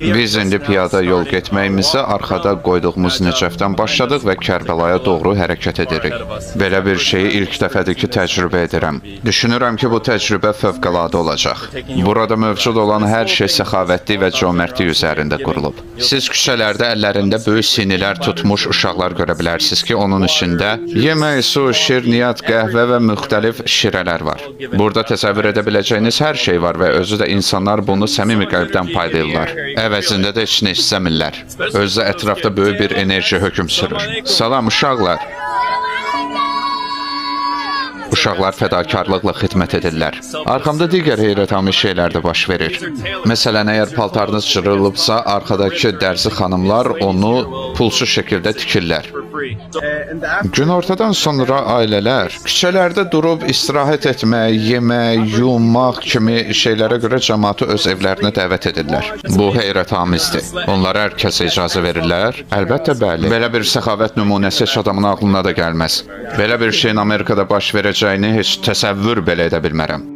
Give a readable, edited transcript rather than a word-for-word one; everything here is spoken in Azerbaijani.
Biz indi piyada yol getməyimizə arxada qoyduğumuz Nəcəfdən başladıq və Kərbəlaya doğru hərəkət edirik. Belə bir şeyi ilk dəfədir ki, təcrübə edirəm. Düşünürəm ki, bu təcrübə fövqəladə olacaq. Burada mövcud olan hər şey səxavətli və cömərtlik üzərində qurulub. Siz küçələrdə əllərində böyük sinilər tutmuş uşaqlar görə bilərsiniz ki, onun içində yemək, su, şirniyyat, qəhvə və müxtəlif şirələr var. Burada təsəvvür edə biləcəyiniz hər şey var və özü də insanlar bunu səmimi qəlbdən paylayırlar. Əvəzində də heç nə istəmirlər. Özü ətrafda böyük bir enerji hökm sürür. Salam uşaqlar. Uşaqlar fədakarlıqla xidmət edirlər. Arxamda digər heyrətamiz şeylər də baş verir. Məsələn, əgər paltarınız cırılıbsa, arxadakı dərzi xanımlar onu pulsuz şəkildə tikirlər. Günortadan sonra ailələr küçələrdə durub istirahət etmək, yemək, yuyunmaq kimi şeylərə görə cəmaatı öz evlərinə dəvət edirlər. Bu heyrətamizdir. Onlara hər kəsə icazə verirlər? Əlbəttə bəli. Belə bir səxavət nümunəsi heç adamın ağlına da gəlməz. Belə bir şeyin Amerikada baş verəcəyini heç təsəvvür belə edə bilmərəm.